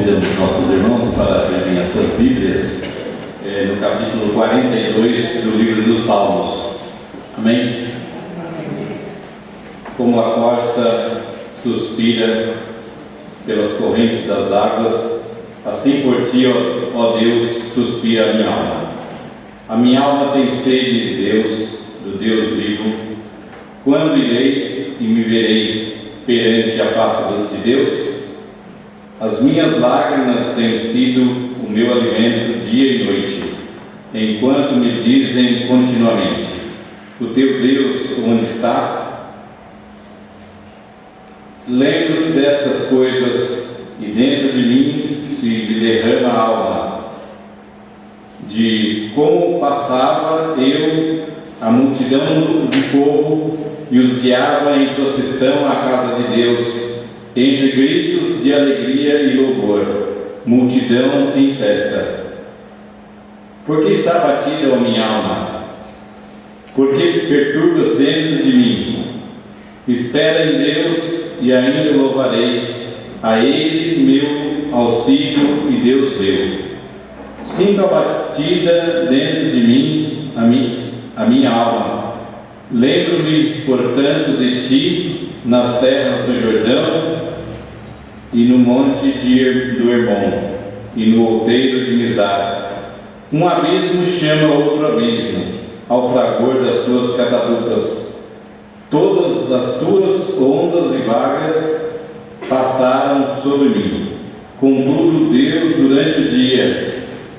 Convidamos nossos irmãos para abrirem as suas Bíblias no capítulo 42 do livro dos Salmos. Amém? Como a corça suspira pelas correntes das águas, assim por ti, ó Deus, suspira a minha alma. A minha alma tem sede de Deus, do Deus vivo. Quando irei e me verei perante a face de Deus? As minhas lágrimas têm sido o meu alimento dia e noite, enquanto me dizem continuamente: o teu Deus onde está? Lembro destas coisas e dentro de mim se me derrama a alma, de como passava eu a multidão de povo e os guiava em procissão à casa de Deus, entre gritos de alegria e louvor, multidão em festa. Por que está batida a minha alma? Por que perturbas dentro de mim? Espera em Deus e ainda louvarei, a Ele meu auxílio e Deus meu. Sinto a batida dentro de mim, a minha alma. Lembro-me, portanto, de ti nas terras do Jordão e no monte do Hermon e no outeiro de Mizar. Um abismo chama outro abismo ao fragor das tuas catadupas. Todas as tuas ondas e vagas passaram sobre mim. Contudo, Deus, durante o dia,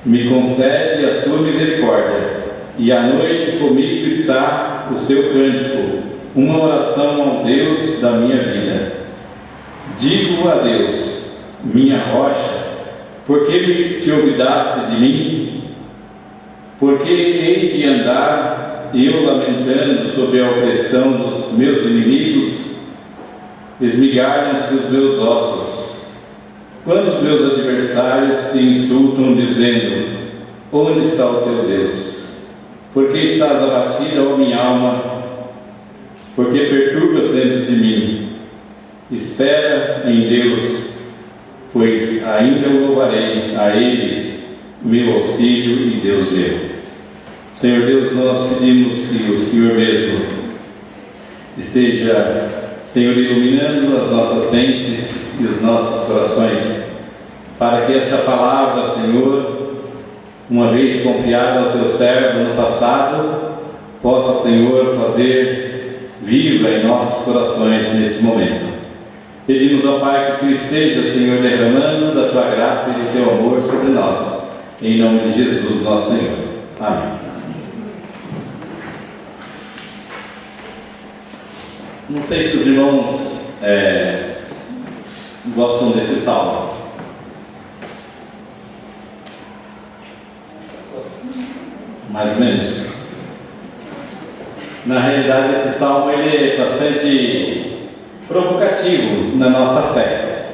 me concede a sua misericórdia, e à noite comigo está o seu cântico, uma oração ao Deus da minha vida. Digo a Deus, minha rocha, por que te olvidaste de mim? Por que hei de andar eu lamentando sob a opressão dos meus inimigos? Esmigalham-se os meus ossos, quando os meus adversários se insultam, dizendo: onde está o teu Deus? Por que estás abatida, ó minha alma? Por que perturbas dentro de mim? Espera em Deus, pois ainda o louvarei, a Ele, meu auxílio e Deus meu. Senhor Deus, nós pedimos que o Senhor mesmo esteja, Senhor, iluminando as nossas mentes e os nossos corações, para que esta palavra, Senhor, uma vez confiada ao teu servo no passado, possa, Senhor, fazer viva em nossos corações neste momento. Pedimos ao Pai que tu esteja, Senhor, derramando da tua graça e do teu amor sobre nós, em nome de Jesus, nosso Senhor. Amém. Não sei se os irmãos gostam desse salmo. Mais ou menos. Na realidade, esse salmo ele é bastante provocativo na nossa fé.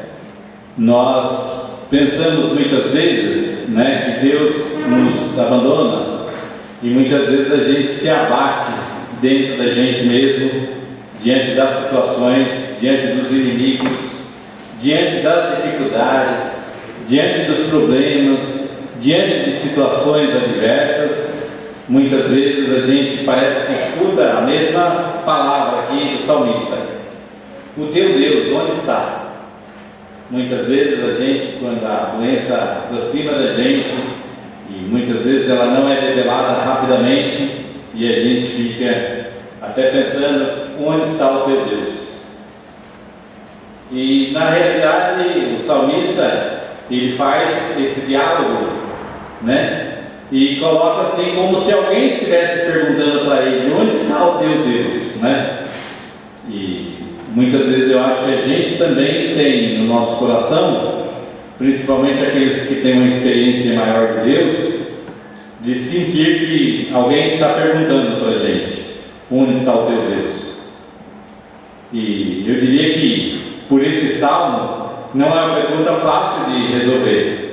Nós pensamos muitas vezes, que Deus nos abandona, e muitas vezes a gente se abate dentro da gente mesmo, diante das situações, diante dos inimigos, diante das dificuldades, diante dos problemas, diante de situações adversas. Muitas vezes a gente parece que escuta a mesma palavra aqui do salmista: o teu Deus, onde está? Muitas vezes a gente, quando a doença aproxima da gente, e muitas vezes ela não é revelada rapidamente, e a gente fica até pensando: onde está o teu Deus? E na realidade o salmista, ele faz esse diálogo, e coloca assim como se alguém estivesse perguntando para ele: onde está o teu Deus? E muitas vezes eu acho que a gente também tem no nosso coração, principalmente aqueles que têm uma experiência maior de Deus, de sentir que alguém está perguntando para a gente: onde está o teu Deus? E eu diria que por esse salmo não é uma pergunta fácil de resolver.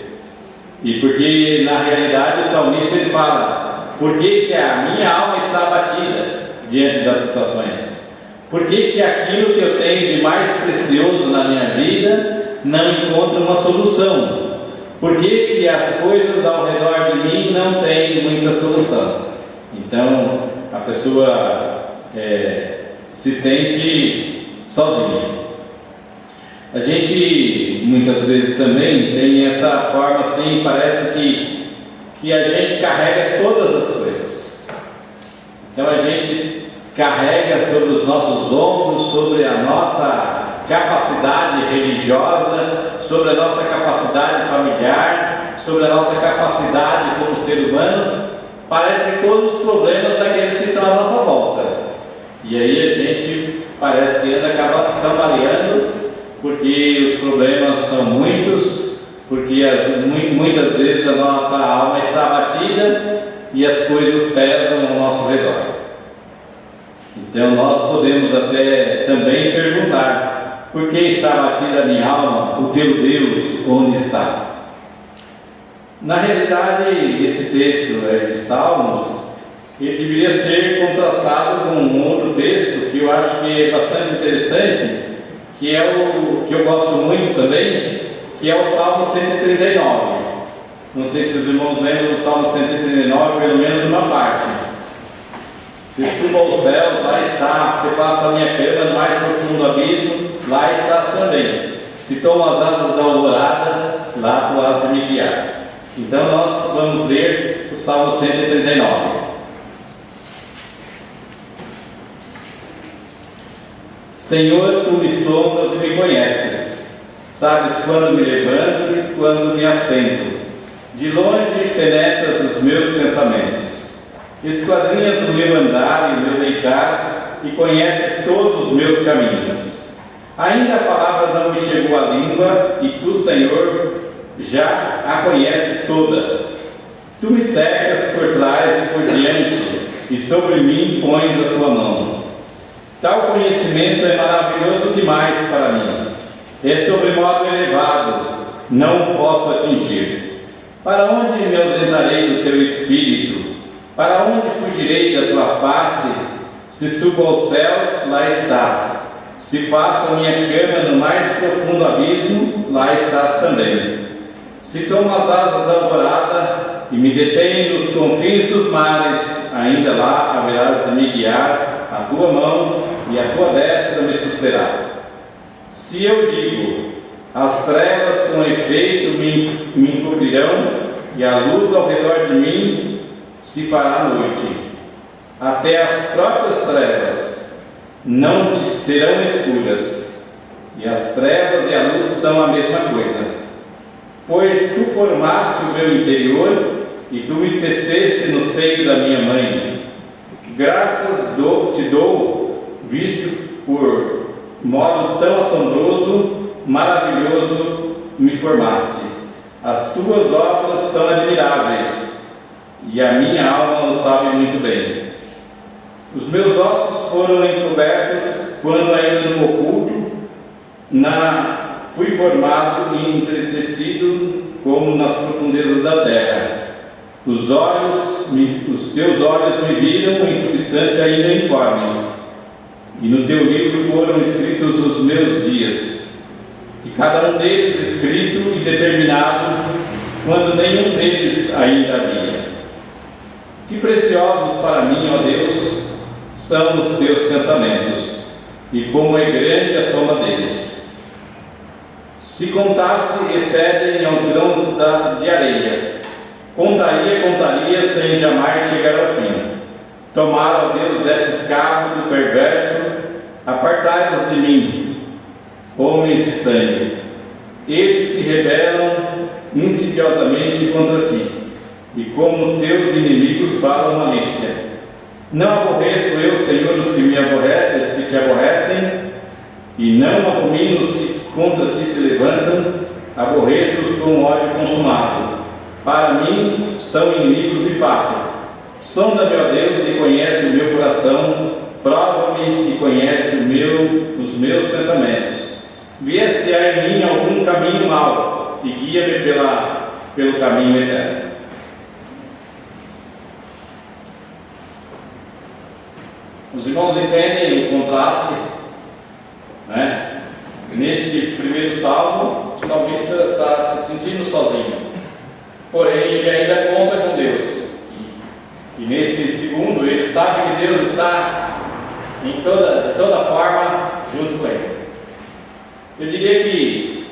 E porque na realidade o salmista ele fala: por que a minha alma está abatida diante das situações? Por que aquilo que eu tenho de mais precioso na minha vida não encontra uma solução? Por que as coisas ao redor de mim não têm muita solução? Então, a pessoa se sente sozinha. A gente, muitas vezes também, tem essa forma assim, parece que a gente carrega todas as coisas. Então, a gente carrega sobre os nossos ombros, sobre a nossa capacidade religiosa, sobre a nossa capacidade familiar, sobre a nossa capacidade como ser humano. Parece que todos os problemas daqueles que estão à nossa volta. E aí a gente parece que ainda acaba cambaleando, porque os problemas são muitos, porque muitas vezes a nossa alma está abatida e as coisas pesam ao nosso redor. Então nós podemos até também perguntar: por que está abatida a minha alma? O teu Deus onde está? Na realidade, esse texto de Salmos, ele deveria ser contrastado com um outro texto que eu acho que é bastante interessante, que é o que eu gosto muito também, que é o Salmo 139. Não sei se os irmãos lembram do Salmo 139, pelo menos uma parte. Se subo aos céus, lá estás. Se faço a minha cama no mais profundo abismo, lá estás também. Se tomo as asas da alvorada, lá tu has de me guiar. Então nós vamos ler o Salmo 139. Senhor, tu me sondas e me conheces. Sabes quando me levanto e quando me assento. De longe penetras os meus pensamentos. Esquadrinhas o meu andar e o meu deitar e conheces todos os meus caminhos. Ainda a palavra não me chegou à língua e tu, Senhor, já a conheces toda. Tu me cercas por trás e por diante, e sobre mim pões a tua mão. Tal conhecimento é maravilhoso demais para mim. É sobremodo elevado, não o posso atingir. Para onde me ausentarei do teu espírito? Para onde fugirei da tua face? Se subo aos céus, lá estás. Se faço a minha cama no mais profundo abismo, lá estás também. Se tomo as asas da alvorada e me detenho nos confins dos mares, ainda lá haverás de me guiar, a tua mão e a tua destra me susterá. Se eu digo, as trevas com efeito me encobrirão, e a luz ao redor de mim se fará noite. Até as próprias trevas não te serão escuras, e as trevas e a luz são a mesma coisa. Pois tu formaste o meu interior, e tu me teceste no seio da minha mãe. Graças te dou, visto por modo tão assombroso, maravilhoso me formaste. As tuas obras são admiráveis, e a minha alma o sabe muito bem. Os meus ossos foram encobertos quando ainda no oculto, fui formado e entretecido como nas profundezas da terra. Os teus olhos me viram em substância ainda informe, e no teu livro foram escritos os meus dias, e cada um deles escrito e determinado, quando nenhum deles ainda havia. Que preciosos para mim, ó Deus, são os teus pensamentos, e como é grande a soma deles. Se contasse, excedem aos grãos de areia. Contaria sem jamais chegar ao fim. Tomara, ó Deus, desse escárnio do perverso, apartai-vos de mim, homens de sangue. Eles se rebelam insidiosamente contra ti, e como teus inimigos falam malícia. Não aborreço eu, Senhor, os que te aborrecem, e não abomino os que contra ti se levantam, aborreço-os com ódio consumado. Para mim são inimigos de fato. Sonda-me, ó Deus, e conhece o meu coração, prova-me e conhece os meus pensamentos. Vê se há em mim algum caminho mau, e guia-me pelo caminho eterno. Os irmãos entendem o contraste, né? Neste primeiro salmo, o salmista está se sentindo sozinho. porém ele ainda conta com Deus. E nesse segundo, ele sabe que Deus está de toda forma junto com ele. Eu diria que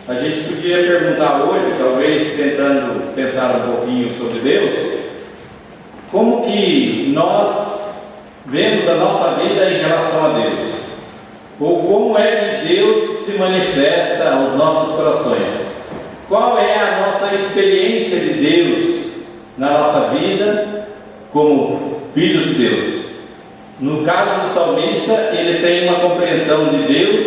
a gente podia perguntar hoje, talvez tentando pensar um pouquinho sobre Deus, como que nós vemos a nossa vida em relação a Deus, ou como é que Deus se manifesta aos nossos corações. Qual é a nossa experiência de Deus na nossa vida como filhos de Deus? No caso do salmista, ele tem uma compreensão de Deus,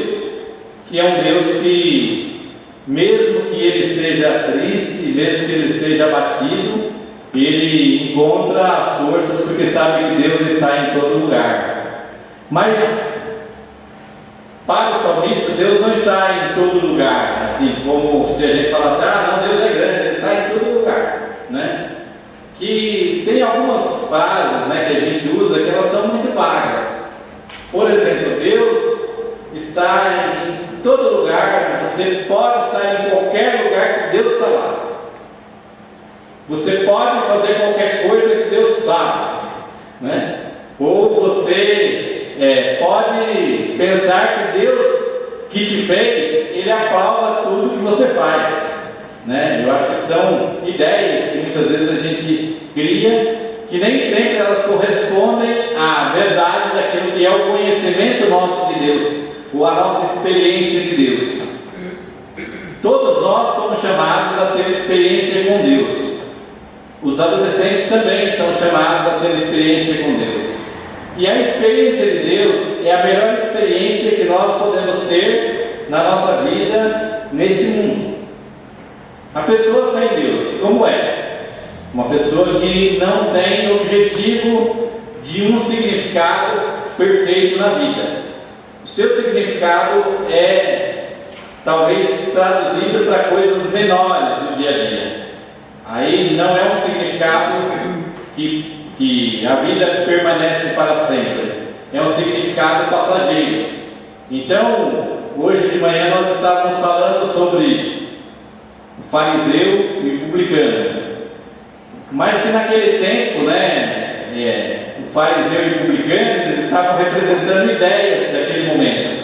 que é um Deus que, mesmo que ele esteja triste, mesmo que ele esteja abatido, ele encontra as forças porque sabe que Deus está em todo lugar. Mas para o salmista, Deus não está em todo lugar, assim como se a gente falasse, não, Deus é grande, Ele está em todo lugar, né? Que tem algumas frases, né, que a gente usa que elas são muito vagas. Por exemplo, Deus está em todo lugar, você pode estar em qualquer lugar que Deus está lá. Você pode fazer qualquer coisa que Deus sabe, né? Ou você pode pensar que Deus que te fez, Ele aprova tudo que você faz, né? Eu acho que são ideias que muitas vezes a gente cria, que nem sempre elas correspondem à verdade daquilo que é o conhecimento nosso de Deus, ou a nossa experiência de Deus. Todos nós somos chamados a ter experiência com Deus. Os adolescentes também são chamados a ter experiência com Deus. E a experiência de Deus é a melhor experiência que nós podemos ter na nossa vida nesse mundo. A pessoa sem Deus, como é? Uma pessoa que não tem objetivo de um significado perfeito na vida. O seu significado é talvez traduzido para coisas menores do dia a dia. Aí não é um significado que a vida permanece para sempre. É um significado passageiro. Então, hoje de manhã nós estávamos falando sobre o fariseu e o publicano. Mas que naquele tempo, né, o fariseu e o publicano, eles estavam representando ideias daquele momento.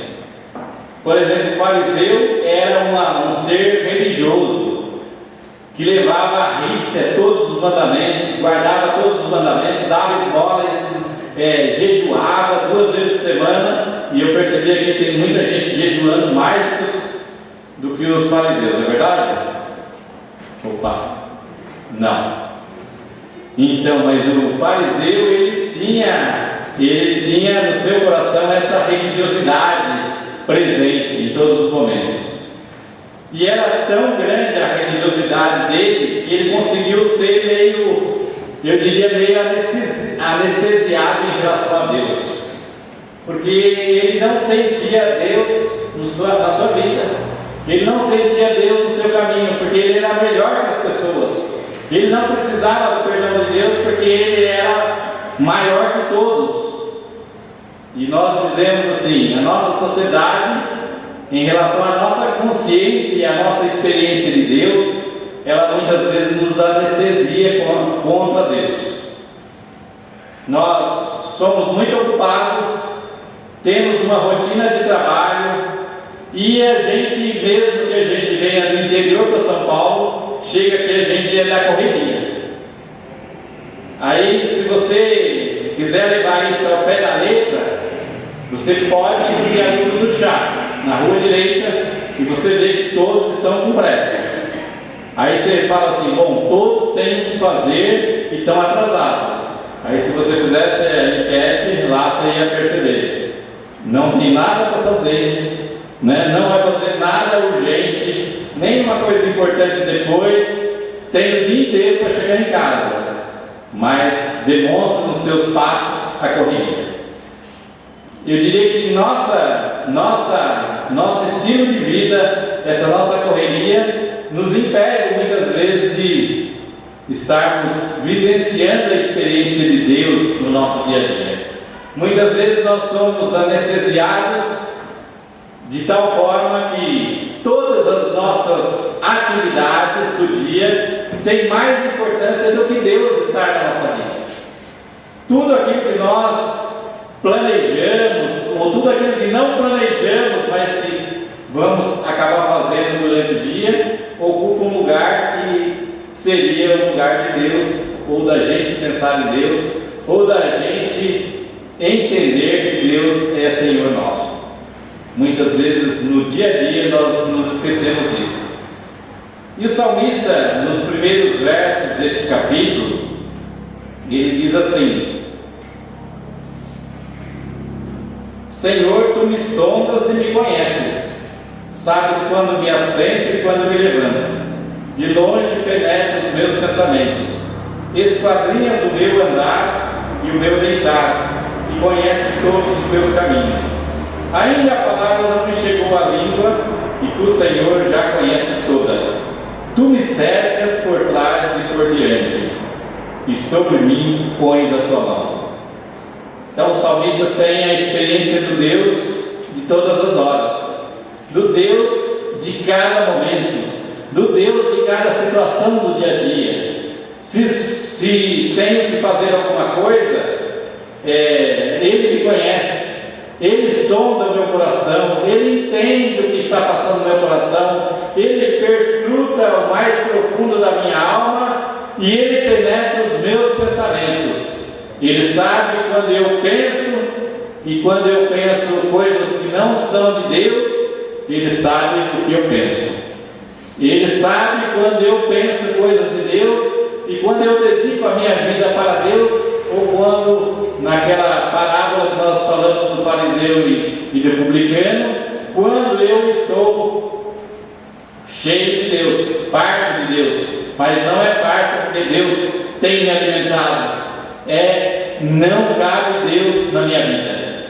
Por exemplo, o fariseu era um ser religioso, que levava à risca todos os mandamentos, guardava todos os mandamentos, dava esmolas, jejuava 2 vezes por semana, e eu percebi aqui que tem muita gente jejuando mais do que os fariseus, é verdade? Opa, não. Então, mas o fariseu, ele tinha no seu coração essa religiosidade presente em todos os momentos. E era tão grande a religiosidade dele, que ele conseguiu ser meio anestesiado em relação a Deus. Porque ele não sentia Deus na sua vida. Ele não sentia Deus no seu caminho, porque ele era melhor que as pessoas. Ele não precisava do perdão de Deus, porque ele era maior que todos. E nós dizemos assim, a nossa sociedade, em relação à nossa consciência e à nossa experiência de Deus, ela muitas vezes nos anestesia contra Deus. Nós somos muito ocupados, temos uma rotina de trabalho, e a gente, mesmo que a gente venha do interior para São Paulo, chega aqui a gente é da correria. Aí, se você quiser levar isso ao pé da letra, você pode ir a tudo do chá, na rua direita, e você vê que todos estão com pressa. Aí você fala assim, bom, todos têm o que fazer e estão atrasados. Aí se você fizesse a enquete, lá você ia perceber, não tem nada para fazer, né? Não vai fazer nada urgente, nenhuma coisa importante depois, tem o dia inteiro para chegar em casa, mas demonstra nos seus passos a corrida. Eu diria que nosso estilo de vida, essa nossa correria, nos impede muitas vezes de estarmos vivenciando a experiência de Deus no nosso dia a dia. Muitas vezes nós somos anestesiados de tal forma que todas as nossas atividades do dia têm mais importância do que Deus estar na nossa vida. Tudo aquilo que nós planejamos, ou tudo aquilo que não planejamos, mas que vamos acabar fazendo durante o dia, ocupa um lugar que seria o lugar de Deus, ou da gente pensar em Deus, ou da gente entender que Deus é Senhor nosso. Muitas vezes no dia a dia nós nos esquecemos disso. E o salmista, nos primeiros versos desse capítulo, ele diz assim: Senhor, tu me sondas e me conheces, sabes quando me assento e quando me levanto, de longe penetra os meus pensamentos, esquadrinhas o meu andar e o meu deitar, e conheces todos os meus caminhos. Ainda a palavra não me chegou à língua, e tu, Senhor, já conheces toda. Tu me cercas por trás e por diante, e sobre mim pões a tua mão. Então o salmista tem a experiência do Deus de todas as horas, do Deus de cada momento, do Deus de cada situação do dia a dia. Se tenho que fazer alguma coisa, Ele me conhece, Ele sonda o meu coração, Ele entende o que está passando no meu coração, Ele perscruta o mais profundo da minha alma e Ele penetra os meus pensamentos. Ele sabe quando eu penso, e quando eu penso coisas que não são de Deus, Ele sabe o que eu penso. Ele sabe quando eu penso coisas de Deus, e quando eu dedico a minha vida para Deus, ou quando, naquela parábola que nós falamos do fariseu e do publicano, quando eu estou cheio de Deus, farto de Deus, mas não é farto porque Deus tem me alimentado, não cabe Deus na minha vida.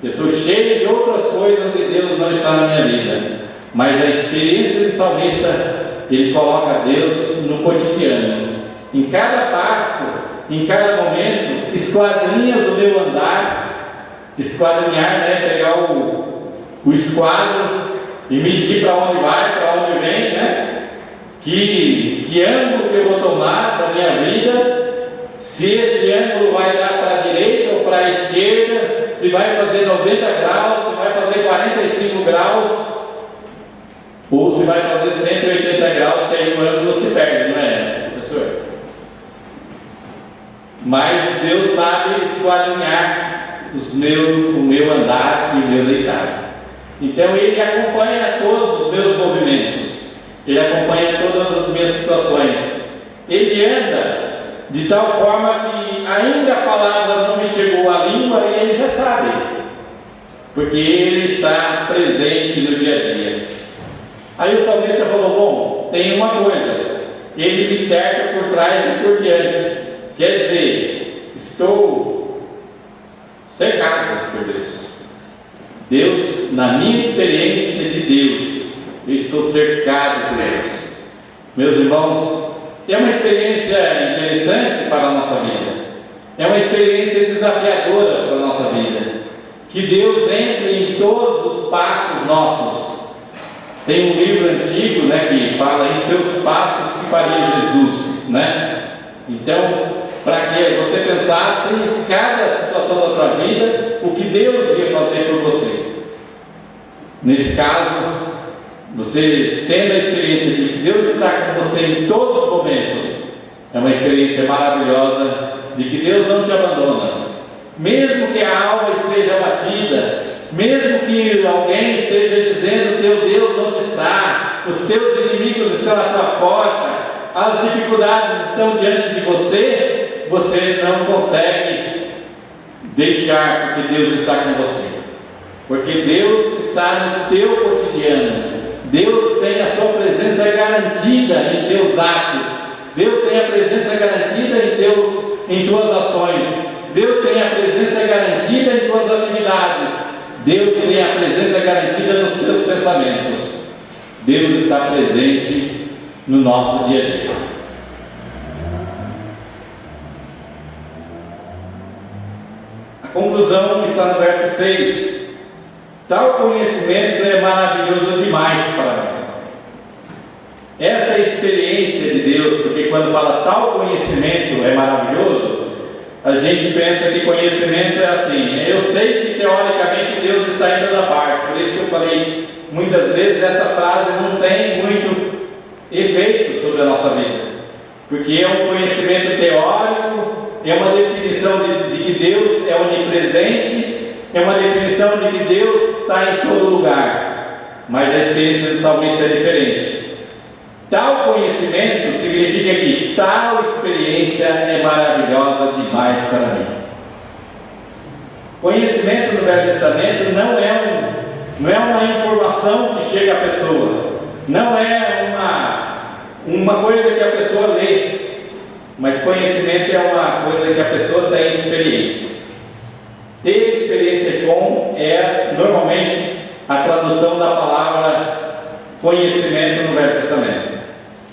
Eu estou cheio de outras coisas e Deus não está na minha vida. Mas a experiência do salmista, ele coloca Deus no cotidiano, em cada passo, em cada momento. Esquadrinhas o meu andar, esquadrinhar, pegar o esquadro e medir para onde vai, para onde vem, que ângulo que eu vou tomar da minha vida, se esse ângulo vai dar para a direita ou para a esquerda, se vai fazer 90 graus, se vai fazer 45 graus, ou se vai fazer 180 graus, que aí o ângulo se perde, não é, professor? Mas Deus sabe esquadrinhar o meu andar e o meu deitar. Então Ele acompanha todos os meus movimentos, Ele acompanha todas as minhas situações. Ele anda de tal forma que ainda a palavra não me chegou à língua e Ele já sabe, porque Ele está presente no dia a dia. Aí o salmista falou: bom, tem uma coisa, Ele me cerca por trás e por diante. Quer dizer, estou cercado por Deus. Deus, na minha experiência de Deus, eu estou cercado por Deus. Meus irmãos, é uma experiência interessante para a nossa vida, é uma experiência desafiadora para a nossa vida, que Deus entre em todos os passos nossos. Tem um livro antigo, que fala em seus passos que faria Jesus, Então, para que você pensasse em cada situação da sua vida, o que Deus ia fazer por você. Nesse caso, você tendo a experiência de que Deus está com você em todos os momentos, é uma experiência maravilhosa de que Deus não te abandona. Mesmo que a alma esteja abatida, mesmo que alguém esteja dizendo: teu Deus onde está? Os teus inimigos estão à tua porta, as dificuldades estão diante de você, você não consegue deixar, porque Deus está com você, porque Deus está no teu cotidiano. Deus tem a sua presença garantida em teus atos, Deus tem a presença garantida em tuas ações, Deus tem a presença garantida em tuas atividades, Deus tem a presença garantida nos teus pensamentos. Deus está presente no nosso dia a dia. A conclusão está no verso 6. Tal conhecimento é maravilhoso demais para mim. essa experiência de Deus, porque quando fala tal conhecimento é maravilhoso, a gente pensa que conhecimento é assim, eu sei que teoricamente Deus está em toda parte, por isso que eu falei, muitas vezes essa frase não tem muito efeito sobre a nossa vida, porque é um conhecimento teórico, é uma definição de que Deus é onipresente, é uma definição de que Deus está em todo lugar, mas a experiência do salmista é diferente. Tal conhecimento significa que tal experiência é maravilhosa demais para mim. Conhecimento no Velho Testamento não é uma informação que chega à pessoa, não é uma coisa que a pessoa lê, mas conhecimento é uma coisa que a pessoa tem experiência. Ter experiência com é normalmente a tradução da palavra conhecimento no Velho Testamento.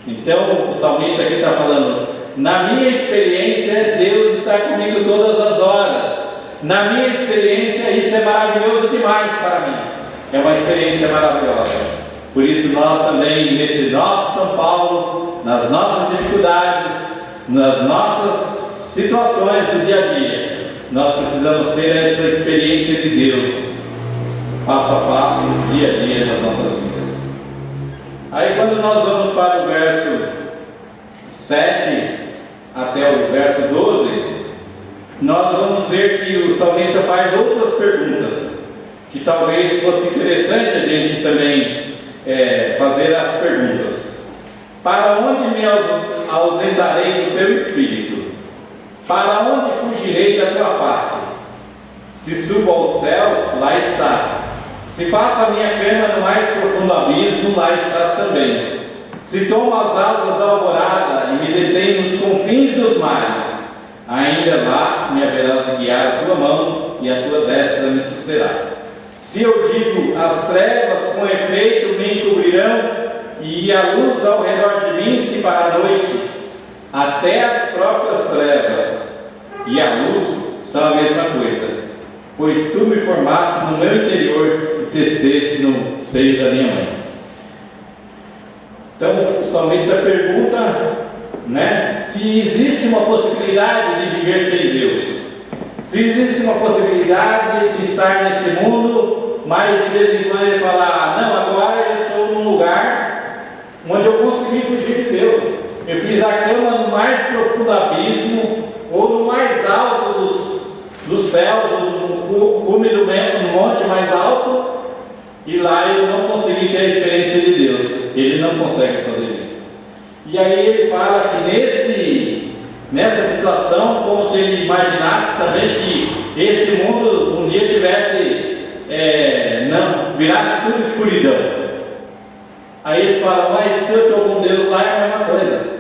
Então o salmista aqui está falando, na minha experiência Deus está comigo todas as horas, na minha experiência isso é maravilhoso demais para mim, é uma experiência maravilhosa. Por isso nós também, nesse nosso São Paulo, nas nossas dificuldades, nas nossas situações do dia a dia, nós precisamos ter essa experiência de Deus, passo a passo, dia a dia nas nossas vidas. Aí quando nós vamos para o verso 7 até o verso 12, nós vamos ver que o salmista faz outras perguntas, que talvez fosse interessante a gente também fazer as perguntas. Para onde me ausentarei do teu espírito? Para onde fugirei da tua face? Se subo aos céus, lá estás. Se faço a minha cama no mais profundo abismo, lá estás também. Se tomo as asas da alvorada e me detenho nos confins dos mares, ainda lá me haverás de guiar a tua mão e a tua destra me susterá. Se eu digo, as trevas com efeito me encobrirão e a luz ao redor de mim se para a noite, até as próprias trevas e a luz são a mesma coisa, pois tu me formaste no meu interior e teceste no seio da minha mãe. Então o salmista pergunta, se existe uma possibilidade de viver sem Deus, se existe uma possibilidade de estar nesse mundo, mas de vez em quando ele fala, não, agora eu estou num lugar onde eu consegui fugir de Deus, eu fiz a cama no mais profundo abismo, ou no mais alto dos céus, no cume do monte mais alto, e lá eu não consegui ter a experiência de Deus. Ele não consegue fazer isso. E aí ele fala que nessa situação, como se ele imaginasse também que este mundo um dia virasse tudo escuridão. Aí ele fala, mas se eu estou com Deus lá é a mesma coisa.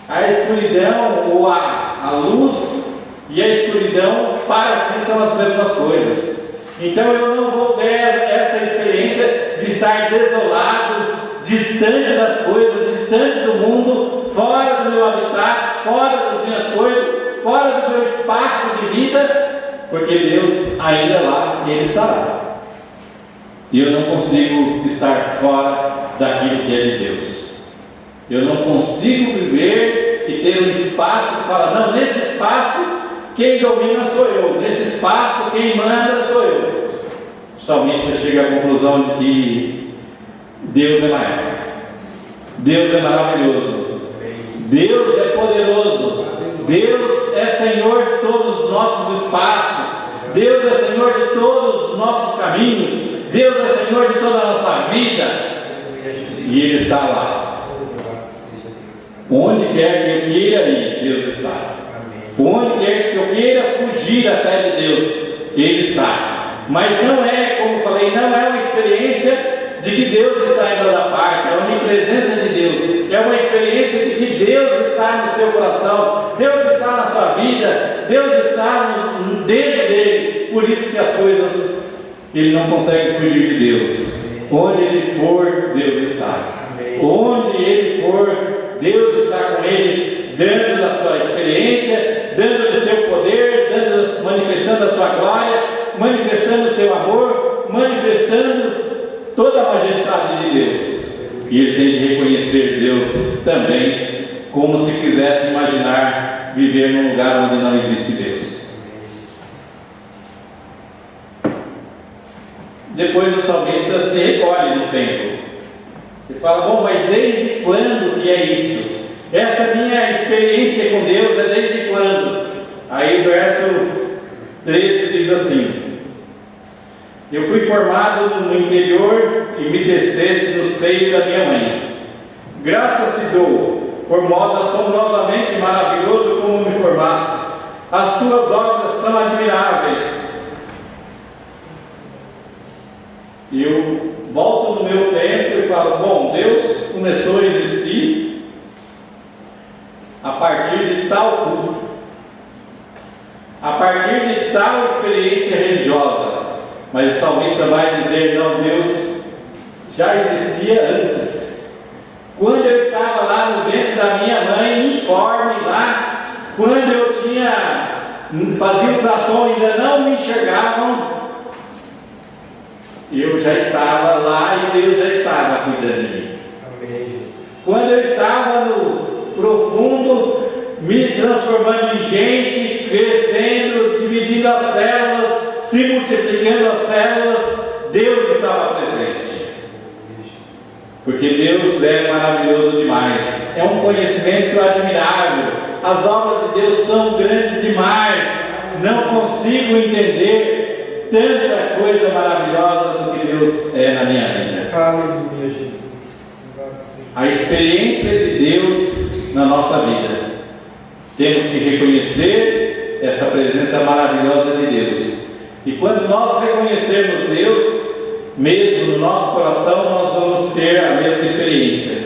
A escuridão ou a luz e a escuridão para ti são as mesmas coisas. Então eu não vou ter esta experiência de estar desolado, distante das coisas, distante do mundo, fora do meu habitat, fora das minhas coisas, fora do meu espaço de vida, porque Deus ainda lá, Ele estará. E eu não consigo estar fora daquilo que é de Deus. Eu não consigo viver e ter um espaço que fala, não, nesse espaço quem domina sou eu, nesse espaço quem manda sou eu. O salmista chega à conclusão de que Deus é maior, Deus é maravilhoso, Deus é poderoso, Deus é Senhor de todos os nossos espaços, Deus é Senhor de todos os nossos caminhos, Deus é Senhor de toda a nossa vida, e Ele está lá. Onde quer que eu queira ir, Deus está. Onde quer que eu queira fugir até de Deus, Ele está. Mas não é, como falei, não é uma experiência de que Deus está em toda parte, é a onipresença de Deus, é uma experiência de que Deus está no seu coração, Deus está na sua vida, Deus está dentro dele. Por isso que as coisas, ele não consegue fugir de Deus. Onde ele for, Deus está. Onde ele for, Deus está com ele, dando da sua experiência, dando do seu poder, manifestando a sua glória, manifestando o seu amor, manifestando toda a majestade de Deus. E ele tem que reconhecer também, como se quisesse imaginar viver num lugar onde não existe Deus. Depois o salmista se recolhe no templo. Ele fala: bom, mas desde quando que é isso? Essa minha experiência com Deus é desde quando? Aí o verso 13 diz assim: eu fui formado no interior e me teceste no seio da minha mãe. Graças te dou, por modo assombrosamente maravilhoso como me formaste. As tuas obras são admiráveis. E eu volto no meu tempo e falo: bom, Deus começou a existir a partir de tal culto, a partir de tal experiência religiosa. Mas o salmista vai dizer: não, Deus já existia antes. Quando eu estava lá no ventre da minha mãe, informe lá, quando eu fazia ultrassom e ainda não me enxergavam, eu já estava lá e Deus já estava cuidando de mim. Amém, Jesus. Quando eu estava no profundo, me transformando em gente, crescendo, dividindo as células, se multiplicando as células, Deus estava presente. Porque Deus é maravilhoso demais, é um conhecimento admirável, as obras de Deus são grandes demais, não consigo entender tanta coisa maravilhosa do que Deus é na minha vida. Aleluia, Jesus. A experiência de Deus na nossa vida, temos que reconhecer esta presença maravilhosa de Deus. E quando nós reconhecermos Deus, mesmo no nosso coração, nós vamos ter a mesma experiência.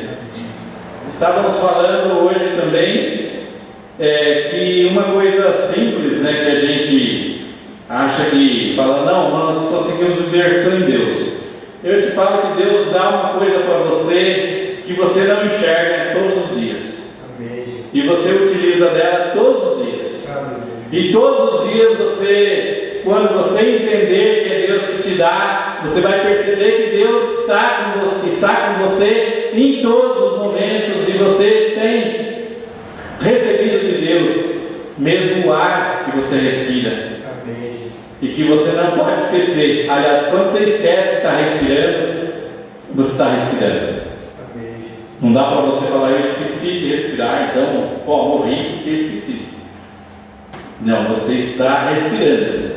Estávamos falando hoje também que uma coisa simples, né, que a gente acha que fala: não, nós conseguimos viver só em Deus. Eu te falo que Deus dá uma coisa para você que você não enxerga todos os dias. Amém. E você utiliza dela todos os dias. Amém. E todos os dias você, quando você entender que é Deus que te dá, você vai perceber que Deus está com você em todos os momentos, e você tem recebido de Deus mesmo o ar que você respira. Amém, Jesus. E que você não pode esquecer. Aliás, quando você esquece que está respirando, você está respirando. Amém, Jesus. Não dá para você falar: eu esqueci de respirar, então, morri porque esqueci. Não, você está respirando,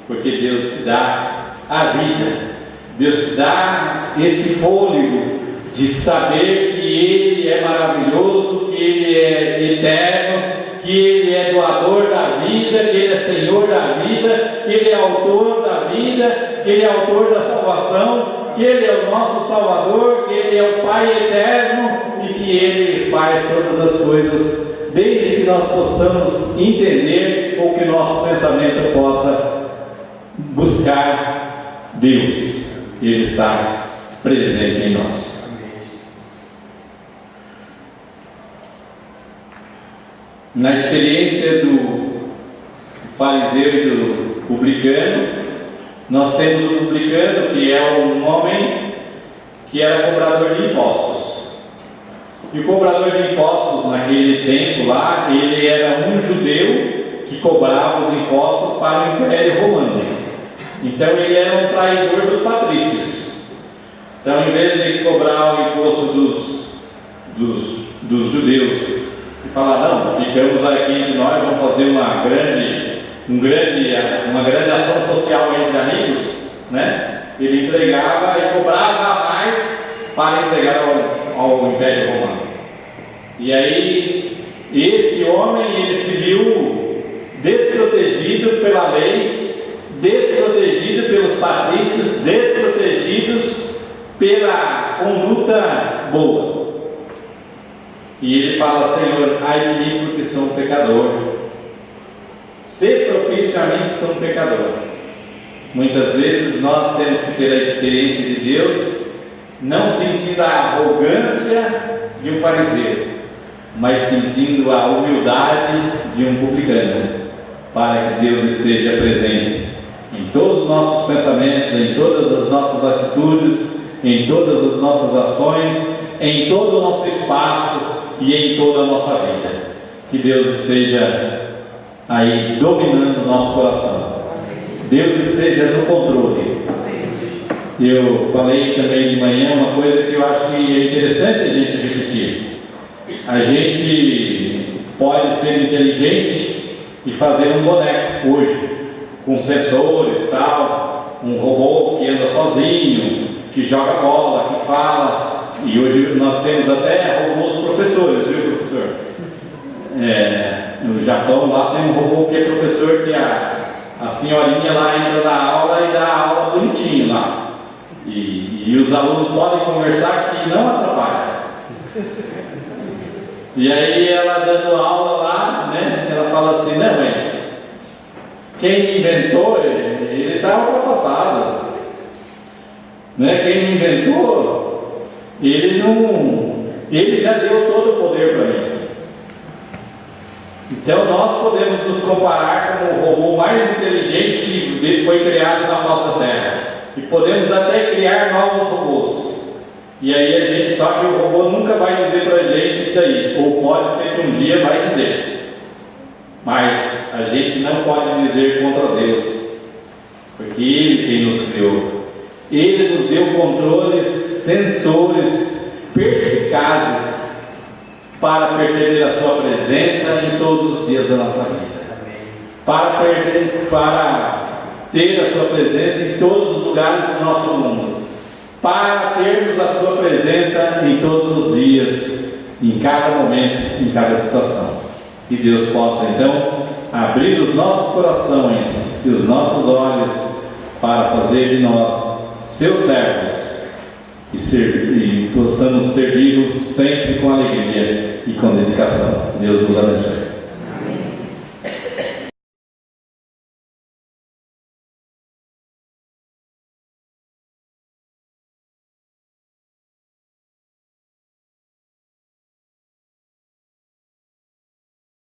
porque Deus te dá a vida, Deus te dá este fôlego de saber que Ele é maravilhoso, que Ele é eterno, que Ele é doador da vida, que Ele é Senhor da vida, que Ele é autor da vida, que Ele é autor da salvação, que Ele é o nosso Salvador, que Ele é o Pai eterno e que Ele faz todas as coisas, desde que nós possamos entender ou que nosso pensamento possa buscar Deus. Ele está presente em nós. Na experiência do fariseu e do publicano, nós temos o publicano, que é um homem que era cobrador de impostos. E o cobrador de impostos naquele tempo lá, ele era um judeu que cobrava os impostos para o Império Romano. Então ele era um traidor dos patrícios. Então, em vez de cobrar o imposto dos judeus e falar: não, ficamos aqui entre nós, vamos fazer uma grande ação social entre amigos, né? Ele entregava e cobrava a mais para entregar ao Império Romano. E aí, este homem, ele se viu desprotegido pela lei, desprotegido pelos patrícios, desprotegidos pela conduta boa. E ele fala: Senhor, ai de mim, porque sou um pecador. Ser propício a mim, que sou um pecador. Muitas vezes nós temos que ter a experiência de Deus, não sentindo a arrogância de um fariseu, mas sentindo a humildade de um publicano, para que Deus esteja presente em todos os nossos pensamentos, em todas as nossas atitudes, em todas as nossas ações, em todo o nosso espaço, e em toda a nossa vida. Que Deus esteja aí dominando o nosso coração. Deus esteja no controle. Eu falei também de manhã uma coisa que eu acho que é interessante a gente repetir. A gente pode ser inteligente e fazer um boneco hoje, com sensores, tal, um robô que anda sozinho, que joga bola, que fala. E hoje nós temos até robôs professores, viu, professor? No Japão lá tem um robô que é professor, que a senhorinha lá entra na aula e dá a aula bonitinho lá. E os alunos podem conversar que não atrapalha. E aí ela dando aula lá, né, ela fala assim, não, mas quem inventou, ele está ultrapassado. Né? Quem inventou, ele já deu todo o poder para mim. Então nós podemos nos comparar com o robô mais inteligente que foi criado na face da Terra. E podemos até criar novos robôs. E aí só que o robô nunca vai dizer para a gente isso aí. Ou pode ser que um dia vai dizer. Mas a gente não pode dizer contra Deus. Porque Ele quem nos criou. Ele nos deu controles, sensores perspicazes para perceber a sua presença em todos os dias da nossa vida. Para ter a sua presença em todos os lugares do nosso mundo. Para termos a sua presença em todos os dias, em cada momento, em cada situação. Que Deus possa então abrir os nossos corações e os nossos olhos para fazer de nós seus servos e possamos servi-lo sempre com alegria e com dedicação. Deus nos abençoe.